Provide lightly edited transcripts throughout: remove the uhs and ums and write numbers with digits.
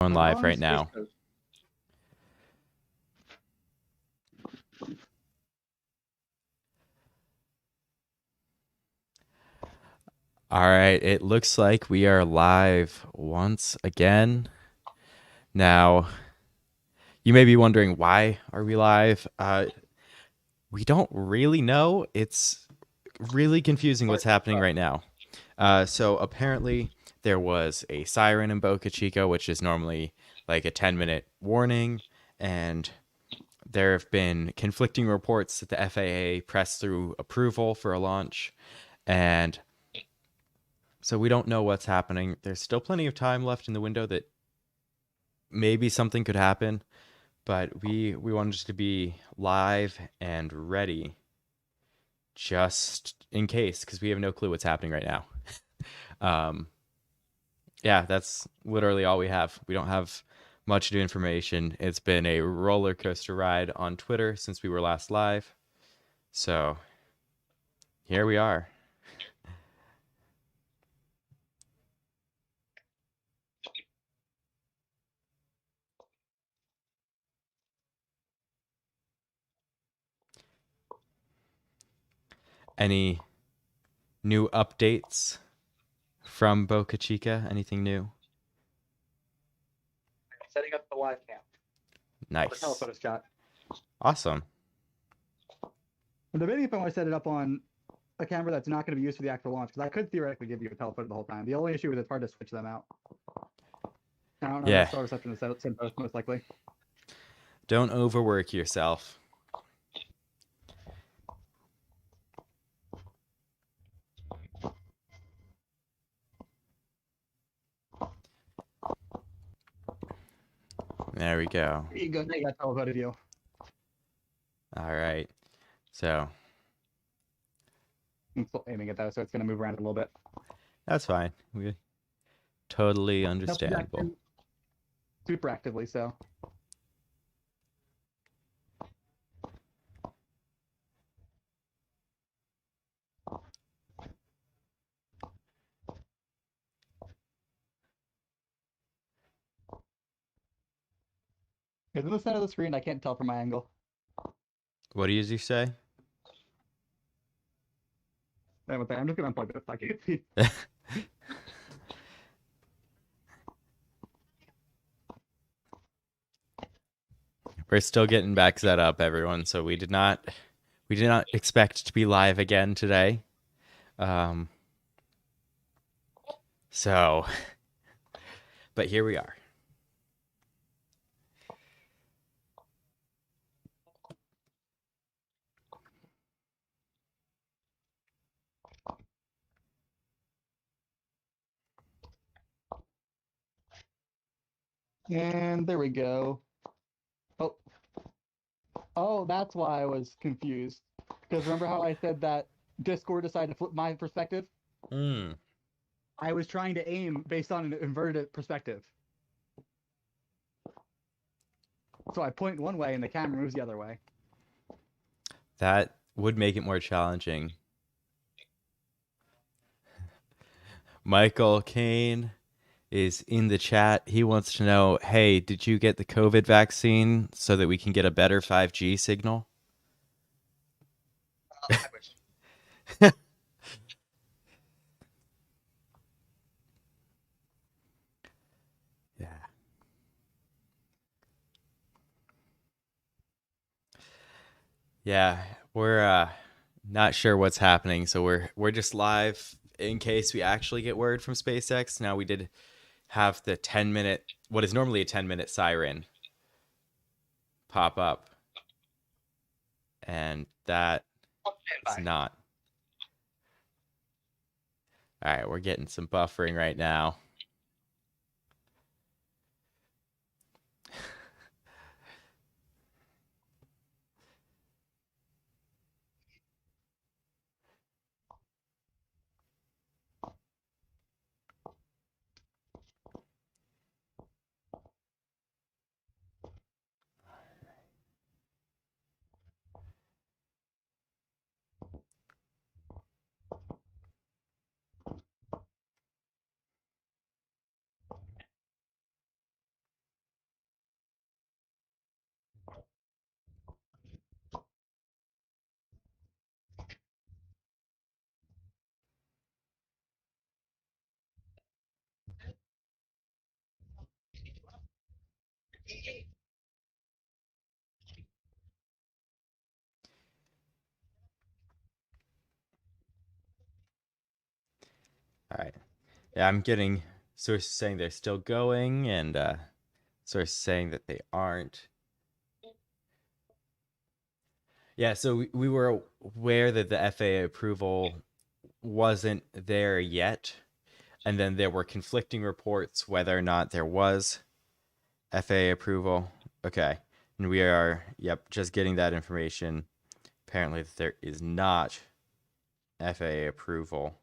On We're live on right Space now. Coast. All right, it looks like we are live once again. Now, you may be wondering, why are we live? We don't really know. It's really confusing what's happening right now. So apparently there was a siren in Boca Chica, which is normally like a 10-minute warning, and there have been conflicting reports that the FAA pressed through approval for a launch, and so we don't know what's happening. There's still plenty of time left in the window that maybe something could happen, but we wanted to be live and ready just in case, because we have no clue what's happening right now. Um, yeah, that's literally all we have. We don't have much new information. It's been a roller coaster ride on Twitter since we were last live. So here we are. Any new updates from Boca Chica? Anything new? Setting up the live cam for Nice. telephoto shot. Awesome. I'm debating if I want to set it up on a camera that's not going to be used for the actual launch, because I could theoretically give you a telephoto the whole time. The only issue is it's hard to switch them out. I don't know how Yeah. star reception is set both, most likely. Don't overwork yourself. There we go. There you go. Now you got telephoto view. All right. So I'm still aiming at that, so it's going to move around a little bit. that's fine. We totally Nope, understandable. super actively, so. Is it the center of the screen? I can't tell from my angle. What do you say? I'm just going to unplug this. I can't see. We're still getting back set up, everyone. So we did not expect to be live again today. Um, so, but here we are. And there we go. Oh, oh, that's why I was confused. Because remember how I said that Discord decided to flip my perspective? Mm. I was trying to aim based on an inverted perspective. So I point one way and the camera moves the other way. That would make it more challenging. Michael Kane is in the chat. He wants to know, hey, did you get the COVID vaccine so that we can get a better 5G signal? I wish. Yeah. Yeah, we're not sure what's happening, so we're just live in case we actually get word from SpaceX. Now we did have the 10-minute, what is normally a 10-minute siren pop up, and that is not. All right, we're getting some buffering right now. All right. Yeah, I'm getting sources saying they're still going, and sources saying that they aren't. Yeah, so we were aware that the FAA approval wasn't there yet, and then there were conflicting reports whether or not there was FAA approval. Okay, and we are, yep, just getting that information. Apparently, that there is not FAA approval.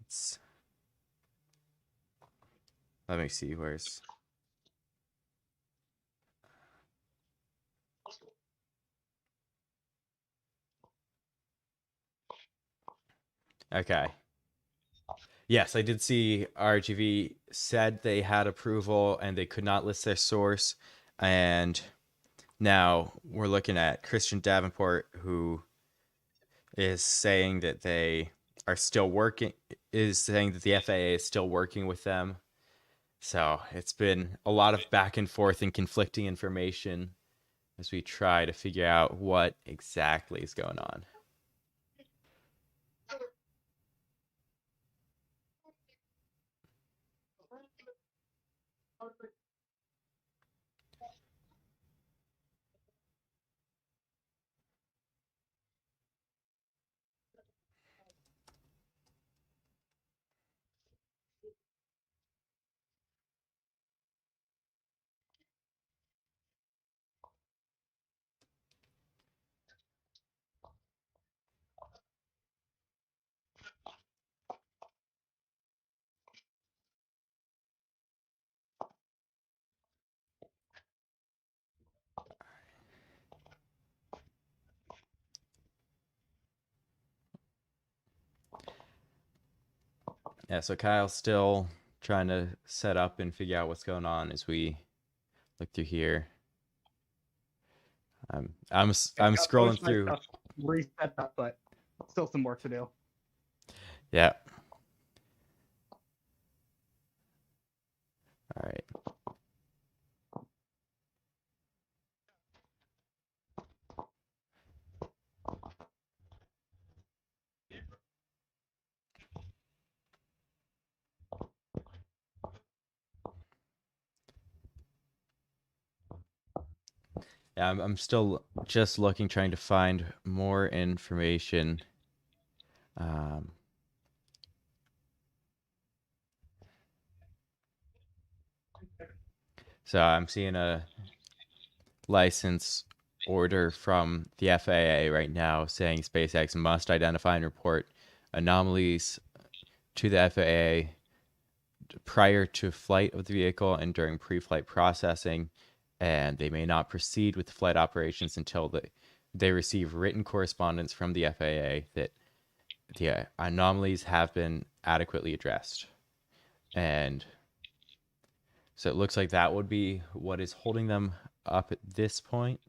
It's, let me see, where's. Okay. Yes, I did see RGV said they had approval and they could not list their source. And now we're looking at Christian Davenport, who is saying that they are still working, is saying that the FAA is still working with them. So it's been a lot of back and forth and conflicting information as we try to figure out what exactly is going on. Yeah, so Kyle's still trying to set up and figure out what's going on as we look through here. I'm Got scrolling most of my through. stuff reset up, but still some work to do. Yeah. All right. Yeah, I'm still just looking, trying to find more information. Um, so I'm seeing a license order from the FAA right now saying SpaceX must identify and report anomalies to the FAA prior to flight of the vehicle and during pre-flight processing, and they may not proceed with flight operations until they receive written correspondence from the FAA that the anomalies have been adequately addressed. And so it looks like that would be what is holding them up at this point.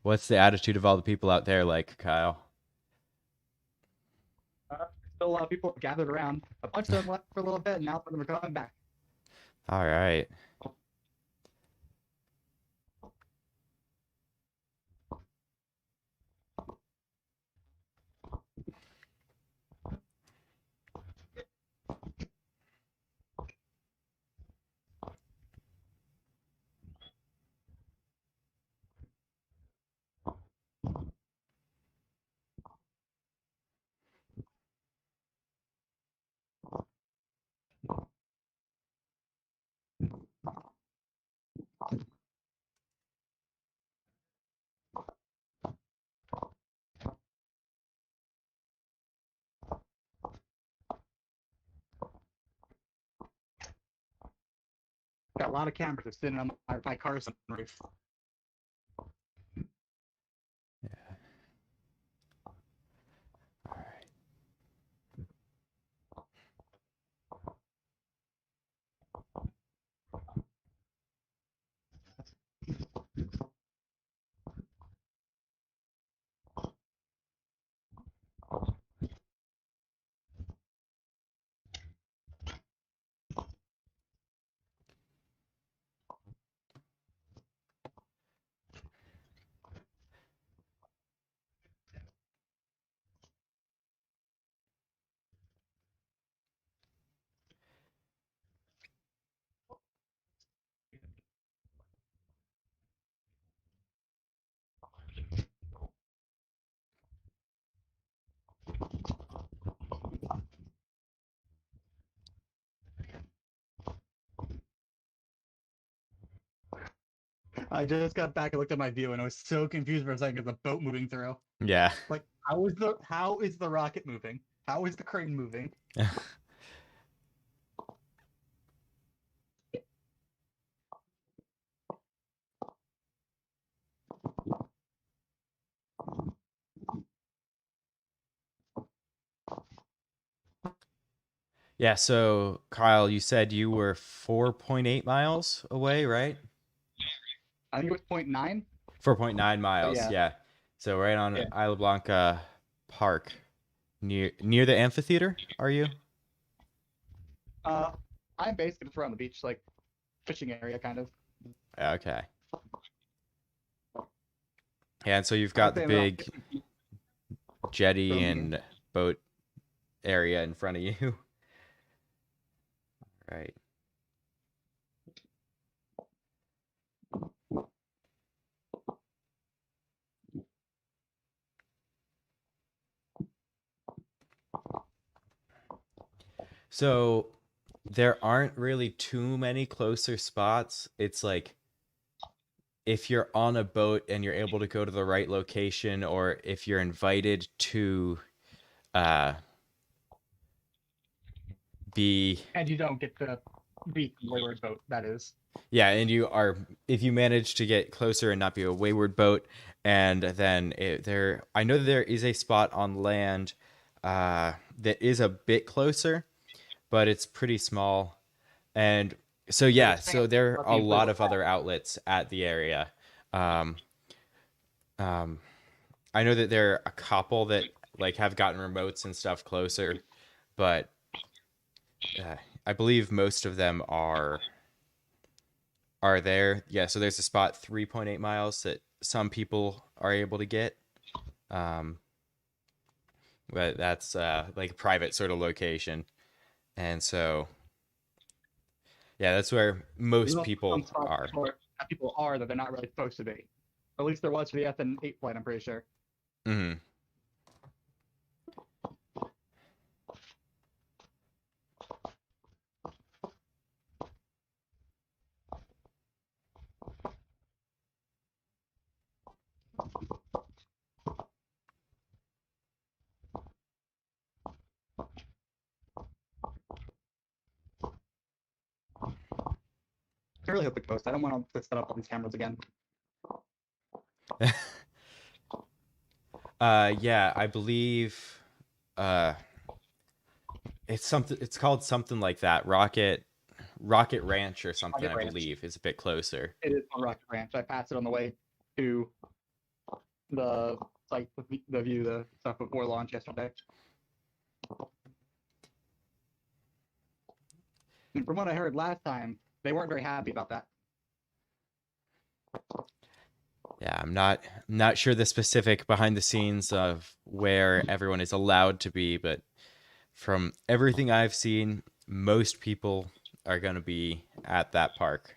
What's the attitude of all the people out there like, Kyle? Still a lot of people gathered around. A bunch of them left for a little bit, and now some of them are coming back. All right. Got a lot of cameras that's sitting on my car's roof. Yeah. All right. I just got back and looked at my view, and I was so confused for a second because the boat moving through. Yeah. Like, how is the rocket moving? How is the crane moving? Yeah, so Kyle, you said you were 4.8 miles away, right? I think it was point 0.9, 4.9 but miles, yeah, yeah. So right on yeah. Isla Blanca Park, near the amphitheater, are you? Uh, I'm basically just around the beach, like fishing area, kind of. Okay. Yeah, and so you've I would got the say I'm about big 50 feet jetty from here. and boat area in front of you. Right. So there aren't really too many closer spots. It's like if you're on a boat and you're able to go to the right location, or if you're invited to uh, be, And you don't get to beat the wayward boat, that is. yeah, and you are, if you manage to get closer and not be a wayward boat, and then I know that there is a spot on land that is a bit closer, but it's pretty small. And so So the yeah, chance so there of are a being lot further of other outlets at the area. Um, um, I know that there are a couple that like have gotten remotes and stuff closer, but uh, I believe most of them are there. Yeah, so there's a spot 3.8 miles that some people are able to get. Um, but that's like a private sort of location, and so yeah, that's where there's most also some people spots are. that people are that they're not really supposed to be. At least there was for the SN8 flight, I'm pretty sure. Hmm. I really hope it goes. I don't want to set up all these cameras again. Yeah, I believe uh, it's something. It's called something like that. Rocket Ranch or something. Rocket I Ranch. believe is a bit closer. It is on Rocket Ranch. I passed it on the way to the site, the view, the stuff before launch yesterday. And from what I heard last time, they weren't very happy about that. Yeah, I'm not sure the specific behind the scenes of where everyone is allowed to be, but from everything I've seen, most people are going to be at that park.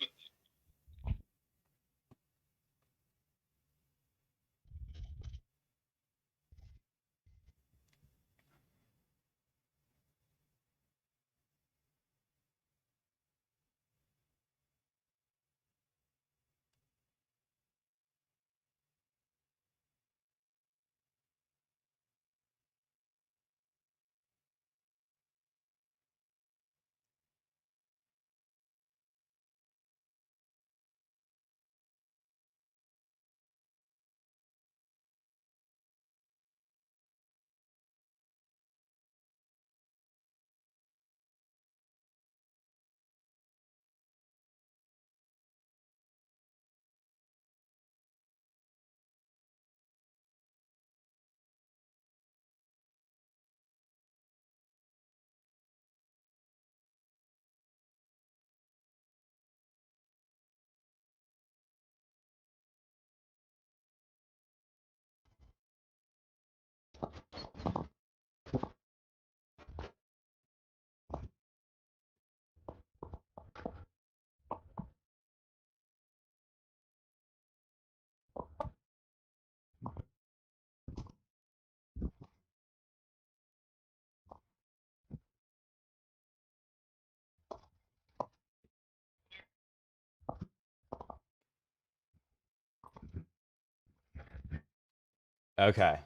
Okay.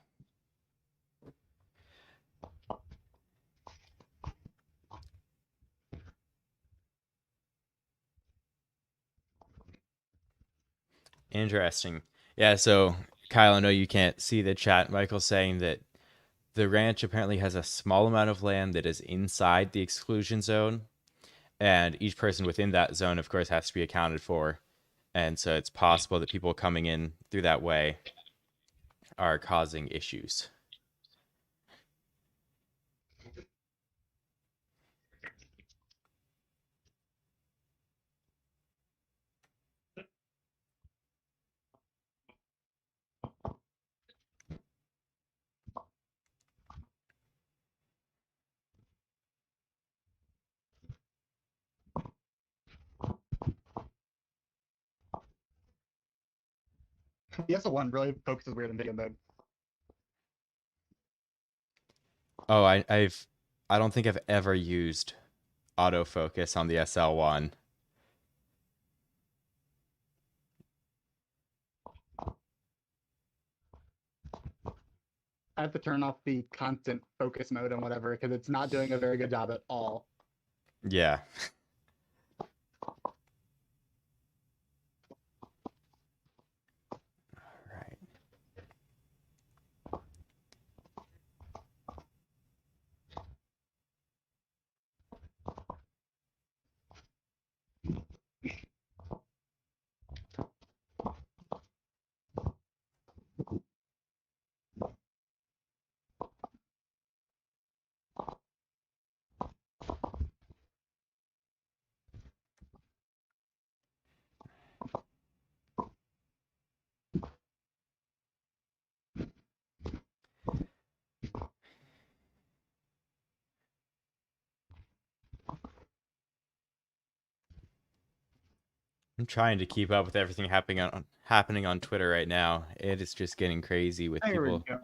Interesting. Yeah, so Kyle, I know you can't see the chat. Michael's saying that the ranch apparently has a small amount of land that is inside the exclusion zone, and each person within that zone, of course, has to be accounted for. And so it's possible that people coming in through that way are causing issues. The SL1 really focuses weird in video mode. Oh, I don't think I've ever used autofocus on the SL1. I have to turn off the constant focus mode and whatever because it's not doing a very good job at all. Yeah. Right. I'm trying to keep up with everything happening on Twitter right now. It is just getting crazy with There we people. go.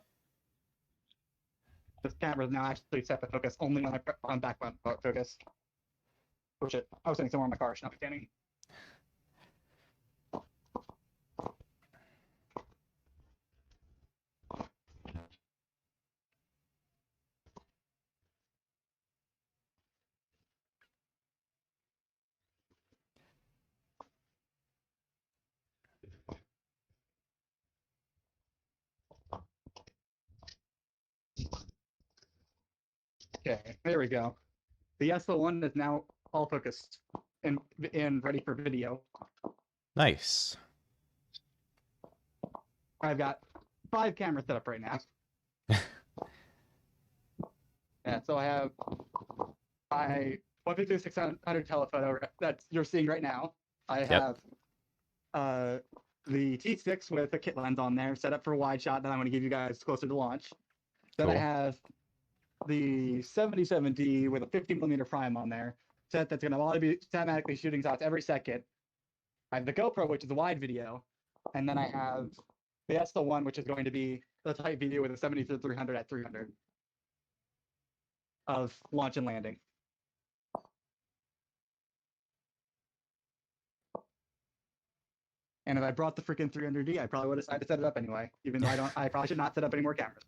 This camera is now actually set to focus only when on background focus. Oh shit! I was sitting somewhere in my car, I should not be standing. Okay, there we go. The SL1 is now all focused and ready for video. Nice. I've got 5 cameras set up right now. Yeah, so I have my 150-600 telephoto that you're seeing right now. I Yep. have the T6 with a kit lens on there, set up for a wide shot that I'm going to give you guys closer to launch. Then I Cool. have the 77D with a 50mm prime on there, set that's going to be automatically shooting shots every second. I have the GoPro, which is a wide video, and then I have the SL1, which is going to be the tight video with a 70-300 at 300 of launch and landing. And if I brought the freaking 300D, I probably would have decided to set it up anyway, even though I probably should not set up any more cameras.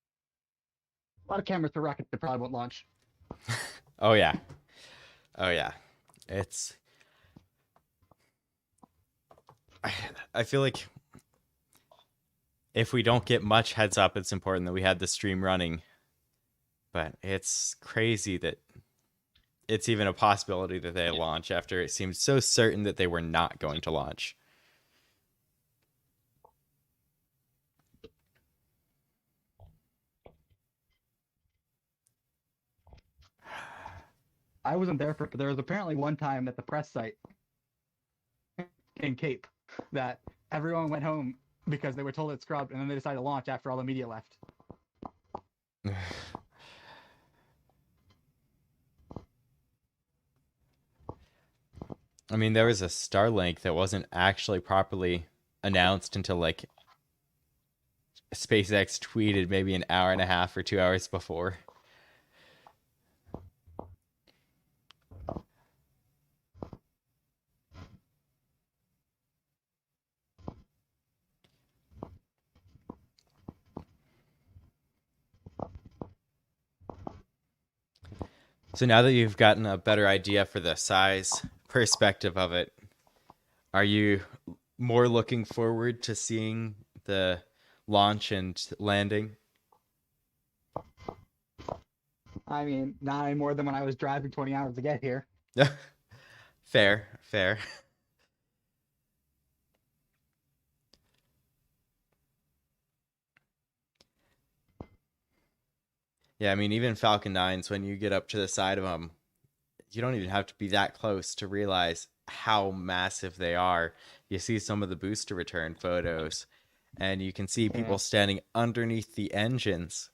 A lot of cameras for rockets that probably won't launch. Oh yeah. Oh yeah. It's I, I feel like if we don't get much heads up, it's important that we had the stream running. But it's crazy that it's even a possibility that they launch after it seemed so certain that they were not going to launch. I wasn't there for it, but there was apparently one time at the press site in Cape that everyone went home because they were told it's scrubbed, and then they decided to launch after all the media left. I mean, there was a Starlink that wasn't actually properly announced until like SpaceX tweeted maybe an hour and a half or 2 hours before. So now that you've gotten a better idea for the size perspective of it, are you more looking forward to seeing the launch and landing? I mean, not any more than when I was driving 20 hours to get here. Fair, fair. Yeah, I mean, even Falcon 9s, when you get up to the side of them, you don't even have to be that close to realize how massive they are. You see some of the booster return photos, and you can see Yeah. people standing underneath the engines,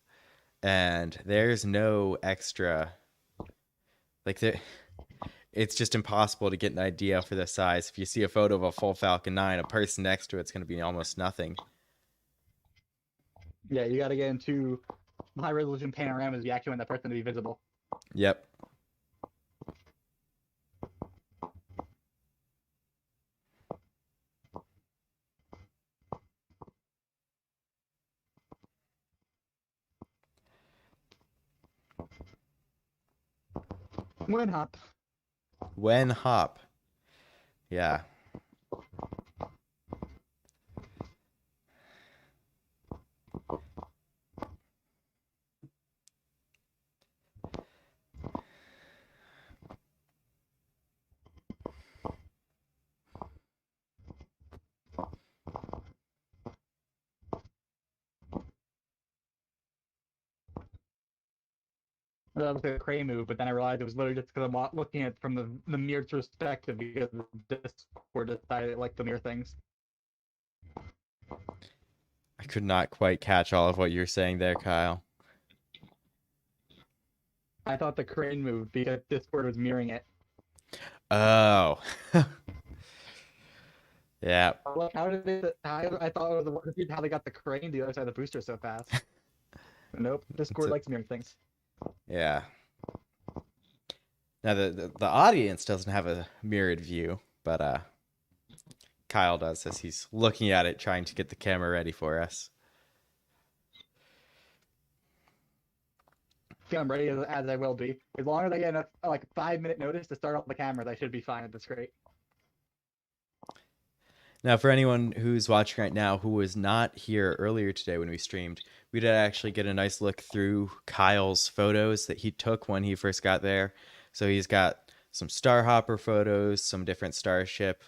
and there's no extra. Like, it's just impossible to get an idea for the size. If you see a photo of a full Falcon 9, a person next to it's going to be almost nothing. Yeah, you got to get into high resolution panoramas if you actually want that person to be visible. Yep. Wind hop. When hop. Yeah. That was a crane move, but then I realized it was literally just because I'm looking at it from the mirror perspective because the Discord decided it liked the mirror things. I could not quite catch all of what you're saying there, Kyle. I thought the crane move because Discord was mirroring it. Oh. Yeah. Like, how did it? I thought it was how they got the crane to the other side of the booster so fast. Nope, It's Discord a, likes mirroring things. yeah. Now the audience doesn't have a mirrored view, but Kyle does as he's looking at it, trying to get the camera ready for us. I'm ready as I will be. As long as I get enough, like 5 minute notice to start off the cameras, I should be fine at this rate. Now, for anyone who's watching right now who was not here earlier today when we streamed, we did actually get a nice look through Kyle's photos that he took when he first got there. So he's got some Starhopper photos, some different Starship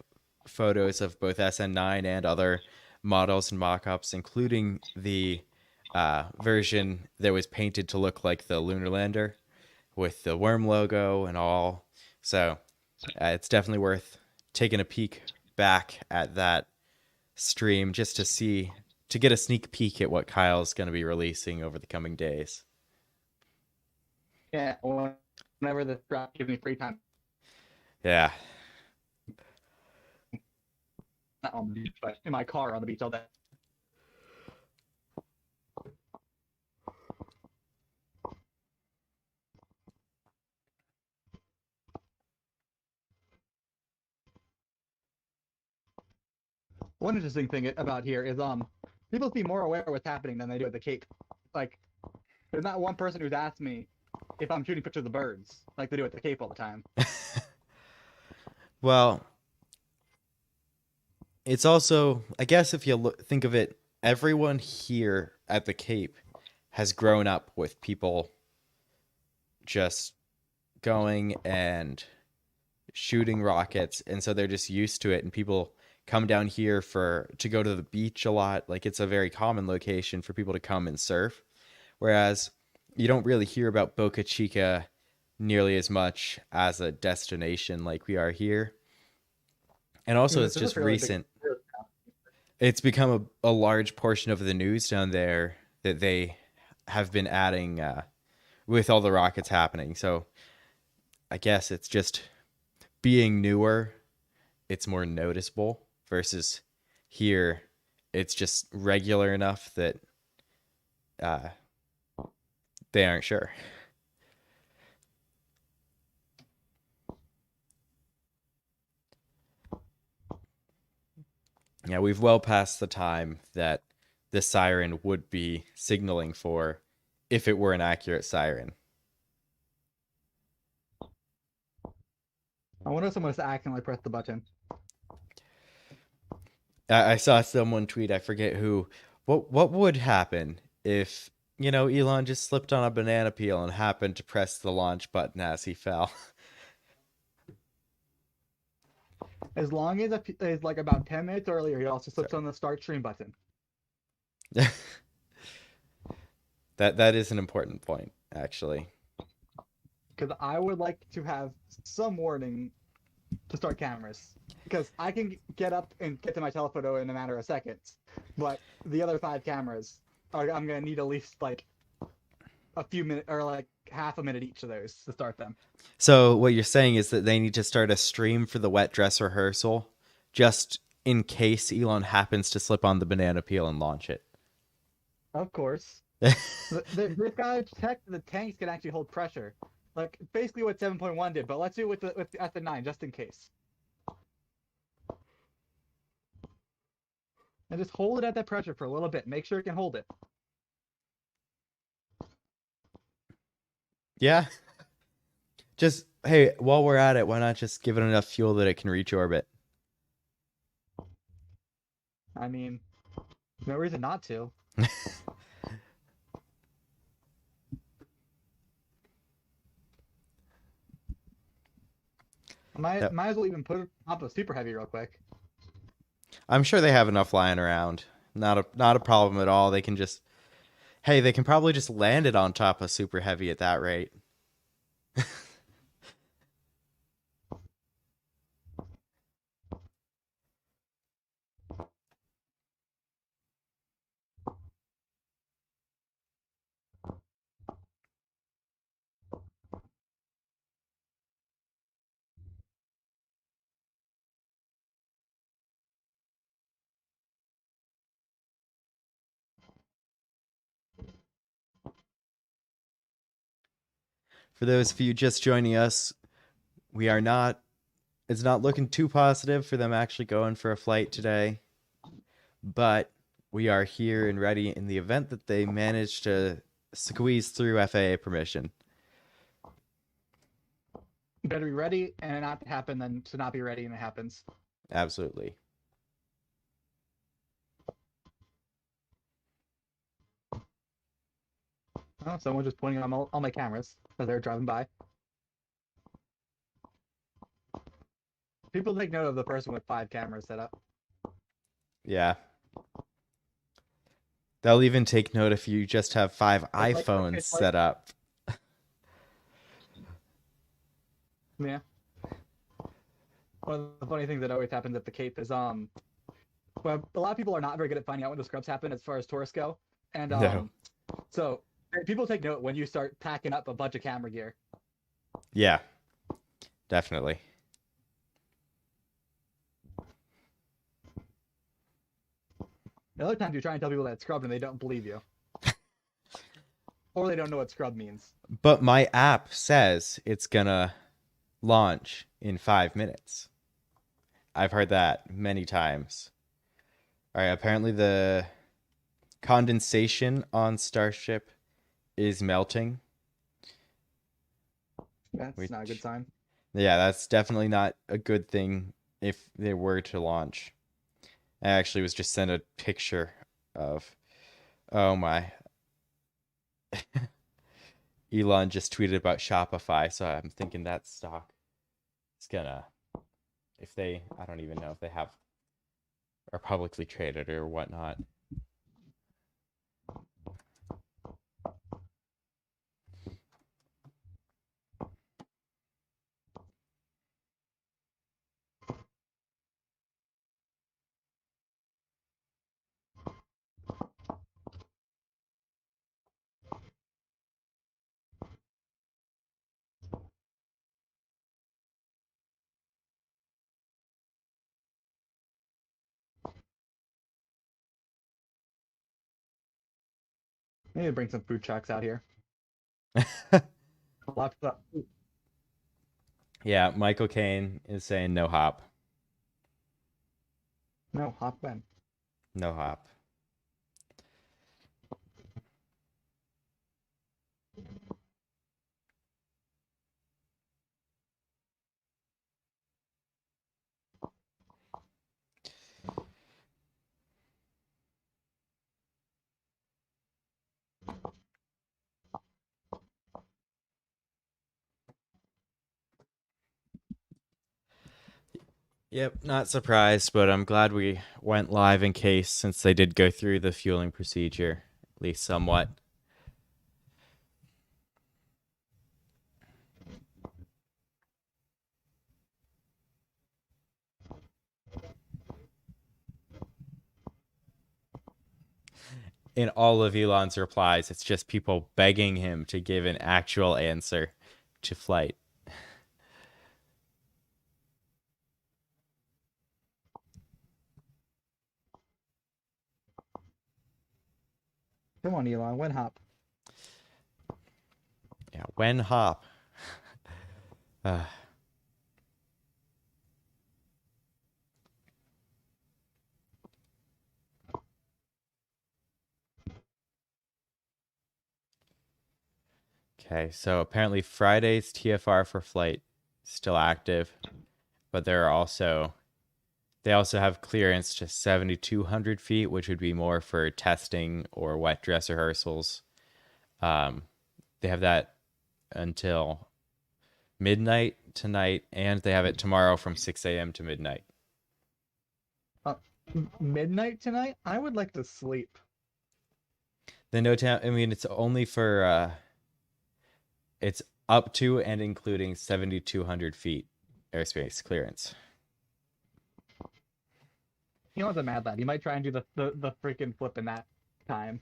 photos of both SN9 and other models and mock-ups, including the version that was painted to look like the lunar lander with the worm logo and all. So it's definitely worth taking a peek back at that stream just to see, to get a sneak peek at what Kyle's going to be releasing over the coming days. Yeah, whenever the drop gives me free time. Yeah. Not on the beach, but in my car on the beach all day. One interesting thing about here is people seem more aware of what's happening than they do at the Cape. Like, there's not one person who's asked me if I'm shooting pictures of birds like they do at the Cape all the time. Well, it's also, I guess, if you think of it, everyone here at the Cape has grown up with people just going and shooting rockets, and so they're just used to it. And people come down here for to go to the beach a lot. Like, it's a very common location for people to come and surf, whereas you don't really hear about Boca Chica nearly as much as a destination like we are here. And also, it's This is just a really big. recent. It's become a large portion of the news down there that they have been adding with all the rockets happening. So I guess it's just being newer. it's more noticeable versus here it's just regular enough that uh, they aren't sure. Yeah, we've well past the time that the siren would be signaling for if it were an accurate siren. I wonder if someone just accidentally pressed the button. I saw someone tweet, I forget who, what would happen if, Elon just slipped on a banana peel and happened to press the launch button as he fell. As long as it's like about 10 minutes earlier, he also slips Sorry. on the start stream button. That is an important point, actually. Because I would like to have some warning to start cameras. Because I can get up and get to my telephoto in a matter of seconds, but the other 5 cameras I'm gonna need at least like a few minutes or like half a minute each of those to start them. So what you're saying is that they need to start a stream for the wet dress rehearsal just in case Elon happens to slip on the banana peel and launch it. Of course, this guy checked the tanks can actually hold pressure, like basically what 7.1 did. But let's do it with the SN9 just in case, and just hold it at that pressure for a little bit. Make sure it can hold it. Yeah. Just hey, while we're at it, why not just give it enough fuel that it can reach orbit? I mean, no reason not to. Yep. Might as well even put it up a super heavy real quick. I'm sure they have enough lying around. Not a problem at all. They can just hey, they can probably just land it on top of super heavy at that rate. For those of you just joining us, we are not it's not looking too positive for them actually going for a flight today, but we are here and ready in the event that they manage to squeeze through FAA permission. You better be ready and it not happen than to not be ready and it happens. Absolutely. Oh, someone just pointing on all my cameras as they're driving by. People take note of the person with 5 cameras set up. Yeah. They'll even take note if you just have 5 It's like iPhones it's like set up. yeah. One of the funny things that always happens at the Cape is well, a lot of people are not very good at finding out when the scrubs happen as far as tourists go, and No. so people take note when you start packing up a bunch of camera gear. Yeah, definitely. The other times you try and tell people that it's scrubbed and they don't believe you, or they don't know what scrub means. But my app says it's gonna launch in 5 minutes. I've heard that many times. All right, apparently the condensation on Starship is melting, That's not a good which, sign. yeah, that's definitely not a good thing if they were to launch. I actually was just sent a picture of, oh my, Elon just tweeted about Shopify, so I'm thinking that stock is gonna, if they, I don't even know if they have, are publicly traded or whatnot. Maybe bring some food trucks out here. Lots of Yeah, Michael Caine is saying no hop. no hop Ben. No hop. Yep, not surprised, but I'm glad we went live in case since they did go through the fueling procedure, at least somewhat. In all of Elon's replies, it's just people begging him to give an actual answer to flight. Come on, Elon, when hop. Yeah, when hop. Uh, okay, so apparently Friday's TFR for flight still active, but they also have clearance to 7,200 feet, which would be more for testing or wet dress rehearsals. Um, they have that until midnight tonight, and they have it tomorrow from 6 a.m. to midnight. Uh, Midnight tonight? I would like to sleep. The no time, I mean, it's only for, it's up to and including 7,200 feet airspace clearance. Elon's a mad lad. He might try and do the freaking flip in that time.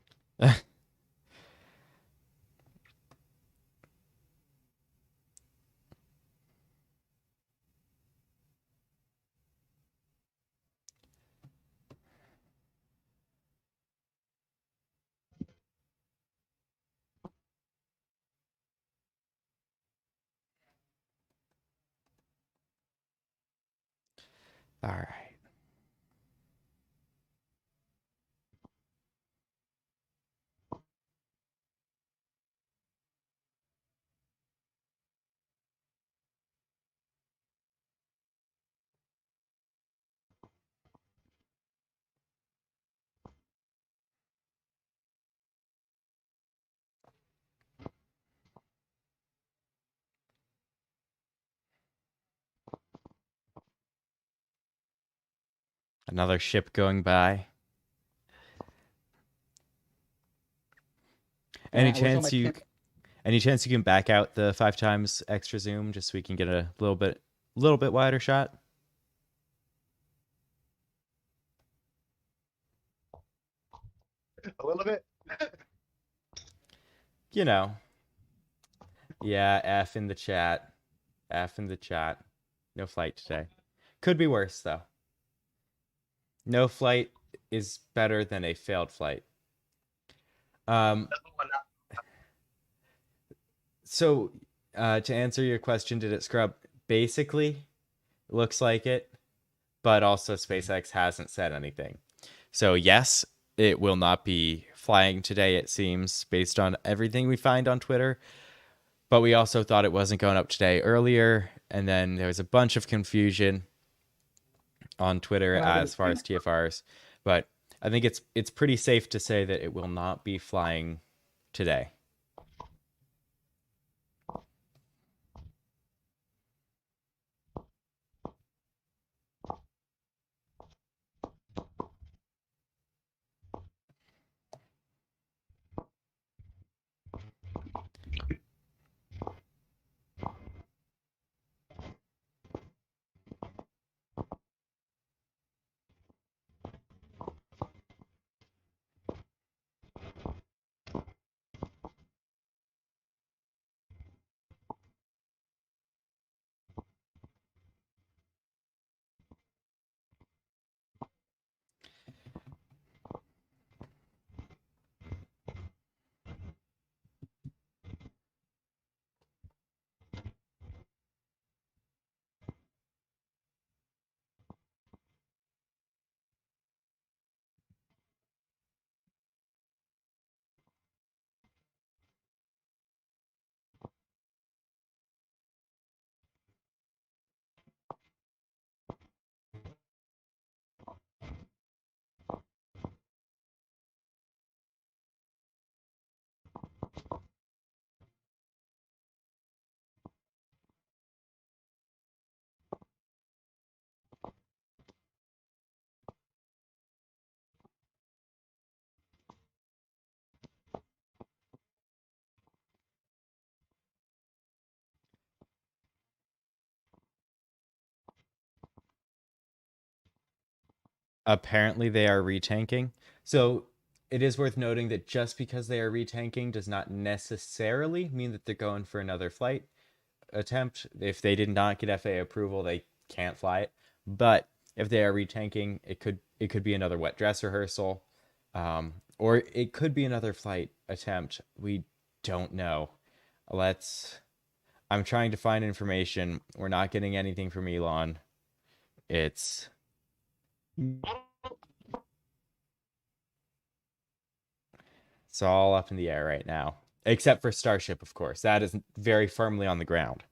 All right. Another ship going by. Any Yeah, I wish all my chance you camp any chance you can back out the 5 times extra zoom just so we can get a little bit wider shot? a little bit. You know. Yeah, F in the chat. F in the chat. No flight today. Could be worse though. No flight is better than a failed flight. Um, so to answer your question, did it scrub? Basically, looks like it, but also SpaceX hasn't said anything. So yes, it will not be flying today, it seems, based on everything we find on Twitter. But we also thought it wasn't going up today earlier, and then there was a bunch of confusion on Twitter What happened? as far as TFRs. But I think it's pretty safe to say that it will not be flying today. Apparently, they are retanking. So it is worth noting that just because they are retanking does not necessarily mean that they're going for another flight attempt. If they did not get FAA approval, they can't fly it. But if they are retanking, it could be another wet dress rehearsal, or it could be another flight attempt. We don't know. Let's. I'm trying to find information. We're not getting anything from Elon. It's it's all up in the air right now, except for Starship, of course. That is very firmly on the ground.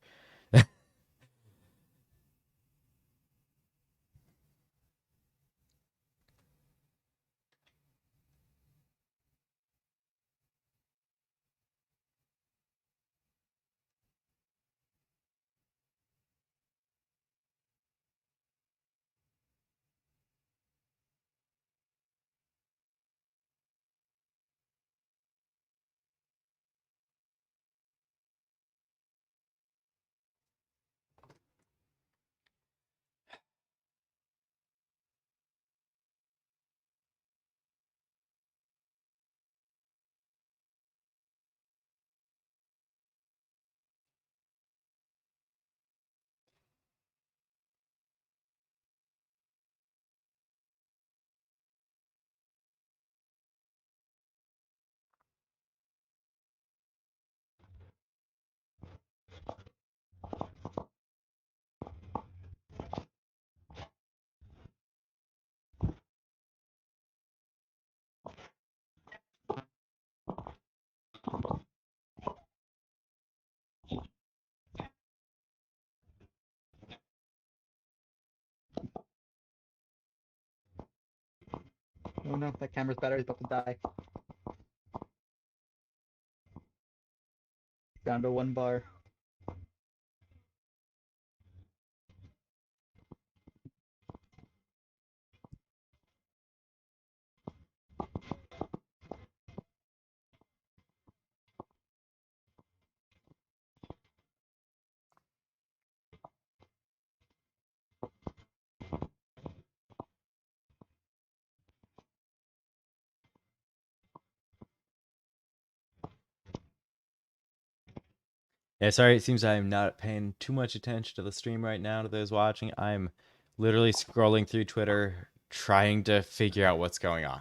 Oh no, that camera's battery's about to die. Down to 1 bar. Yeah, sorry, it seems I'm not paying too much attention to the stream right now to those watching. I'm literally scrolling through Twitter trying to figure out what's going on.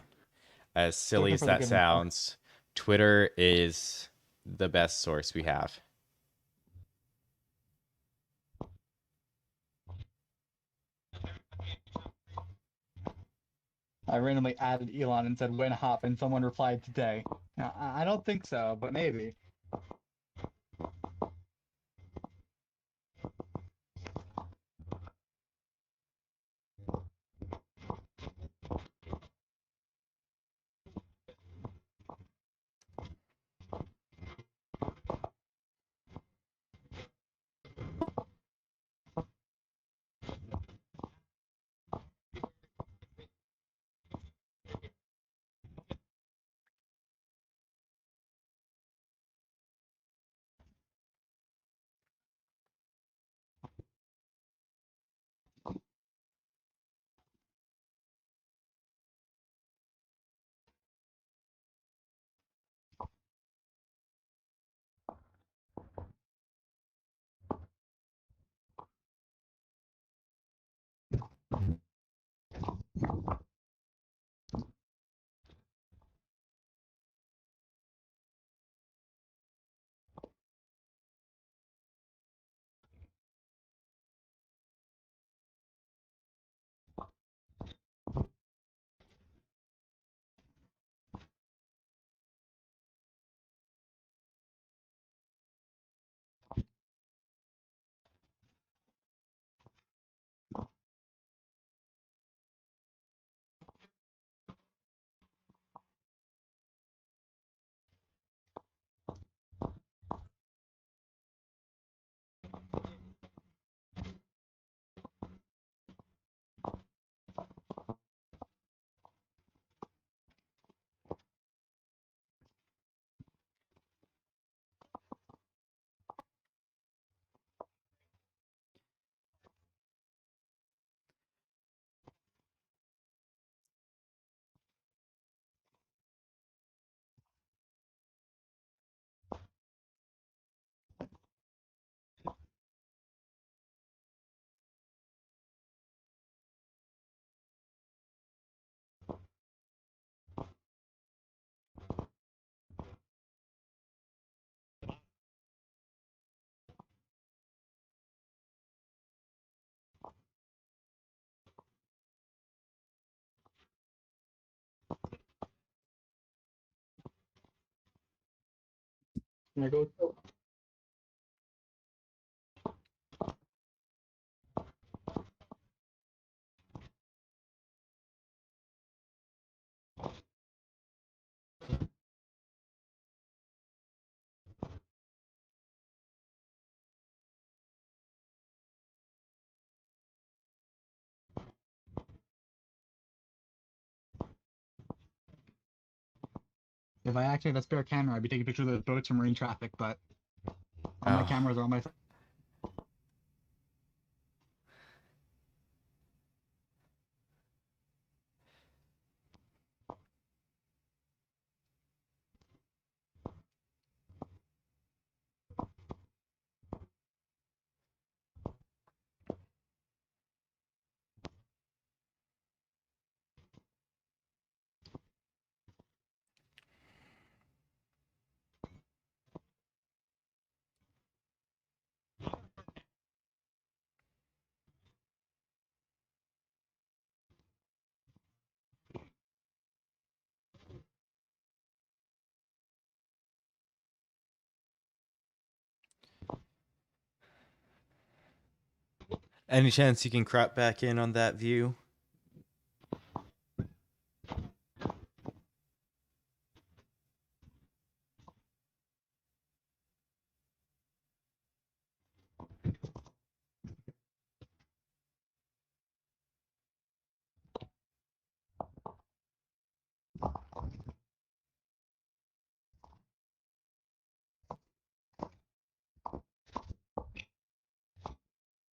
As silly Looking as for the that good info. sounds, Twitter is the best source we have. I randomly added Elon and said when hop, and someone replied today. Now, I don't think so, but maybe. There goes. If I actually had a spare camera, I'd be taking pictures of the boats or marine traffic, but all my Oh, cameras are on my phone. any chance you can crop back in on that view?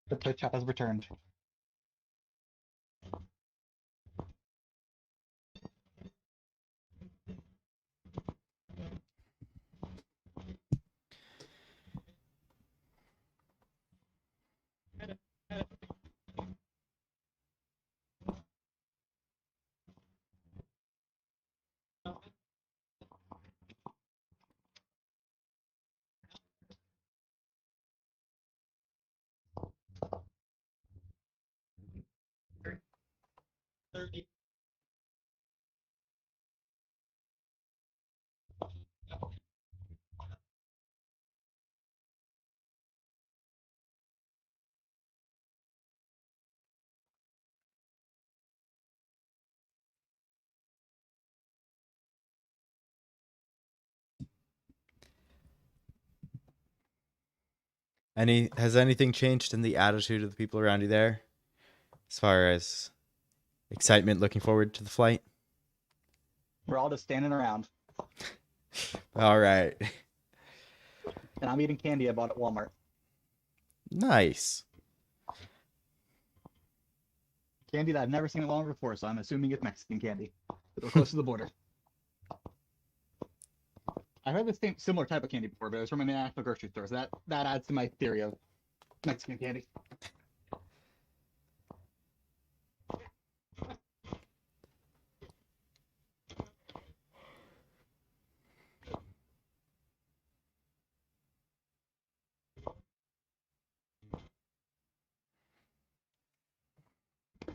The chat has returned. Has anything changed in the attitude of the people around you there, as far as excitement looking forward to the flight? We're all just standing around, All right. and I'm eating candy I bought at Walmart. Nice. Candy that I've never seen at Walmart before, so I'm assuming it's Mexican candy. We're close to the border. I heard the same similar type of candy before, but it was from an international grocery store. So that adds to my theory of Mexican candy.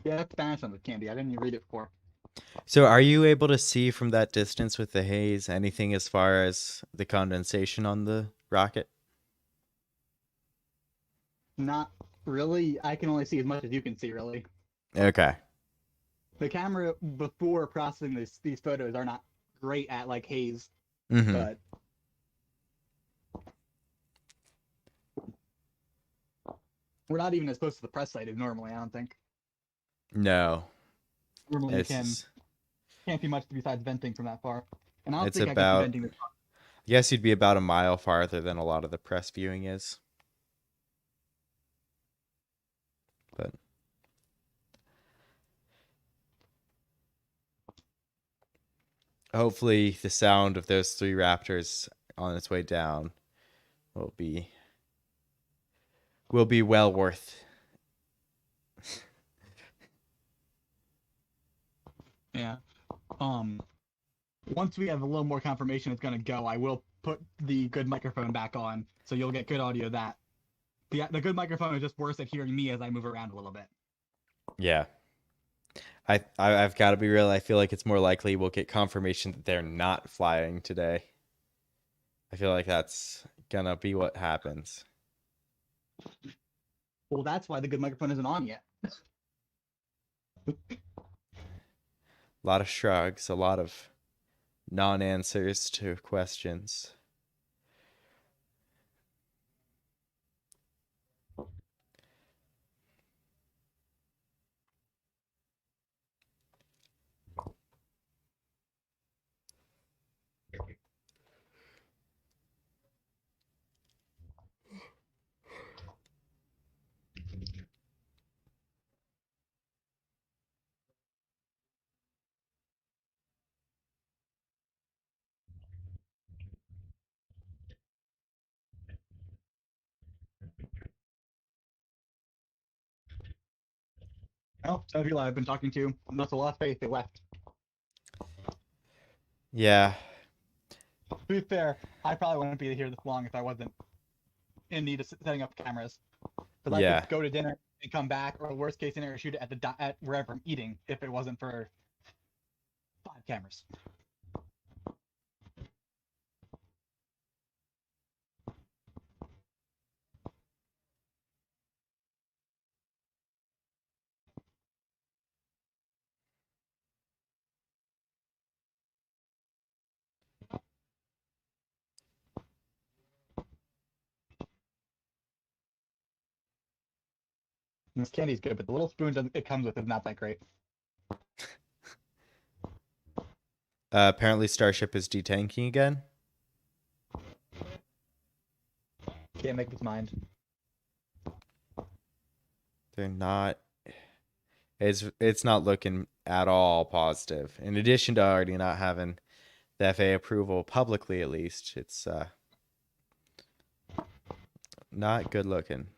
Yeah, that's Spanish on the candy. I didn't even read it before. So, are you able to see from that distance with the haze anything as far as the condensation on the rocket? Not really. I can only see as much as you can see, really. Okay. The camera before processing these photos are not great at like haze, Mm-hmm. but we're not even as close to the press site as normally. I don't think. No, Normally you it's just, can't see much besides venting from that far, and I don't it's think I can see about. venting this far. I guess you'd be about a mile farther than a lot of the press viewing is, but hopefully the sound of those three raptors on its way down will be well worth. Yeah. Um. Once we have a little more confirmation it's gonna go, I will put the good microphone back on, so you'll get good audio. That the good microphone is just worse at hearing me as I move around a little bit. Yeah. I've got to be real. I feel like it's more likely we'll get confirmation that they're not flying today. I feel like that's gonna be what happens. Well, that's why the good microphone isn't on yet. A lot of shrugs, a lot of non-answers to questions. Oh, some people I've been talking to must have lost faith. They left. Yeah, To be fair, I probably wouldn't be here this long if I wasn't in need of setting up cameras. Because I yeah. could go to dinner and come back, or worst case scenario, shoot it at at wherever I'm eating if it wasn't for 5 cameras. And this candy's good, but the little spoon it comes with is not that great. Apparently, Starship is detanking again. Can't make its mind. They're not. It's not looking at all positive. In addition to already not having the FAA approval publicly, at least, it's not good looking.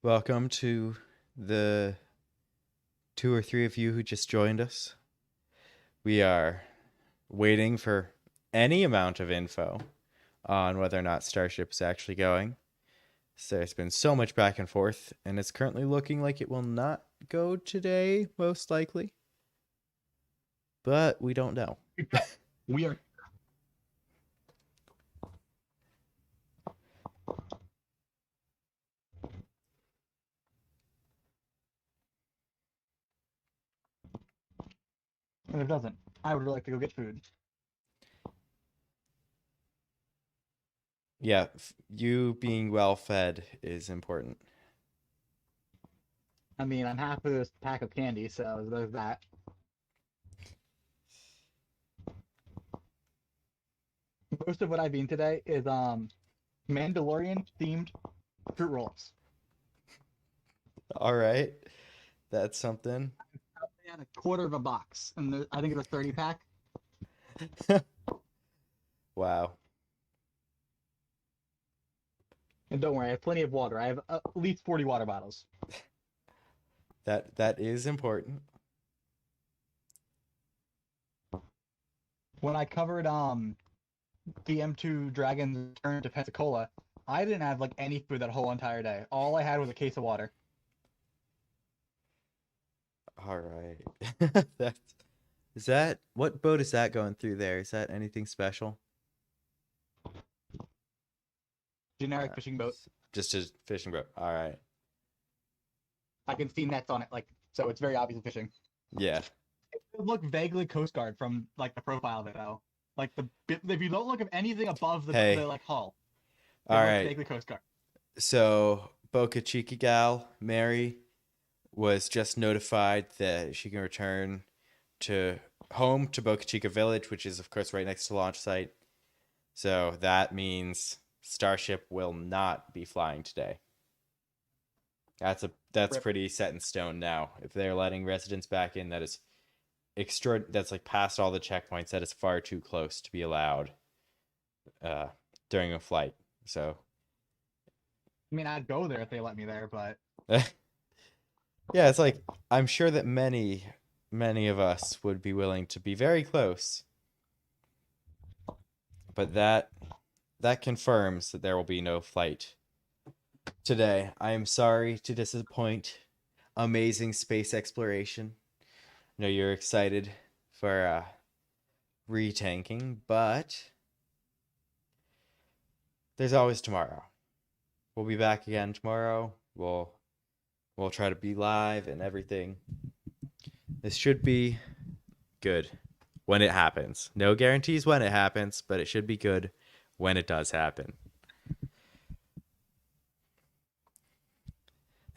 Welcome to the two or three of you who just joined us. We are waiting for any amount of info on whether or not Starship is actually going. So there's been so much back and forth, and it's currently looking like it will not go today, most likely. But we don't know. We are. And it doesn't. I would really like to go get food. Yeah, you being well fed is important. I mean, I'm half of this pack of candy, so there's that. Most of what I've eaten today is Mandalorian themed fruit rolls. All right, that's something. They had a quarter of a box, and I think it's a 30 pack. Wow, And don't worry, I have plenty of water. I have at least 40 water bottles. that is important. When I covered the M2 Dragon's return to Pensacola, I didn't have like any food that whole entire day. All I had was a case of water. All right, that's is that what boat is that going through there? Is that anything special? Generic fishing boat. Just a fishing boat. All right. I can see nets on it, like so. It's very obvious fishing. Yeah. It look vaguely Coast Guard from like the profile of it though. Like if you don't look at anything above the Hey, like hull. All Go right. take the Coast Guard. So Boca Chica gal Mary was just notified that she can return to home to Boca Chica Village, which is of course right next to the launch site. So that means Starship will not be flying today. That's Rip. pretty set in stone now. If they're letting residents back in, that is that's like past all the checkpoints. That is far too close to be allowed uh, during a flight. So I mean, I'd go there if they let me there, but yeah, it's like I'm sure that many of us would be willing to be very close, but that confirms that there will be no flight today. I am sorry to disappoint amazing space exploration. I know you're excited for retanking, but there's always tomorrow. We'll be back again tomorrow. We'll try to be live and everything. This should be good when it happens. No guarantees when it happens, but it should be good when it does happen.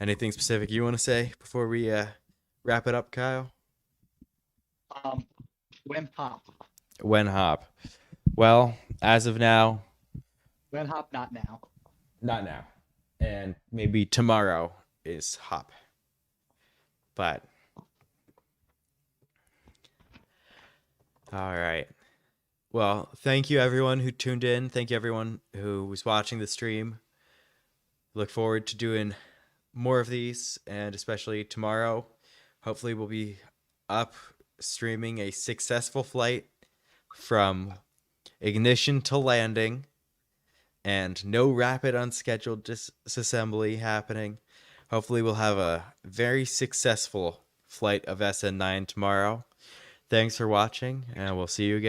Anything specific you want to say before we wrap it up, Kyle? um, when hop, When hop? Well, as of now, when hop, not now. not now. And maybe tomorrow is hop. But all right. Well, thank you everyone who tuned in. Thank you everyone who was watching the stream. Look forward to doing more of these, and especially tomorrow. Hopefully we'll be up streaming a successful flight from ignition to landing and no rapid unscheduled disassembly happening. Hopefully we'll have a very successful flight of SN9 tomorrow. Thanks for watching, and we'll see you again.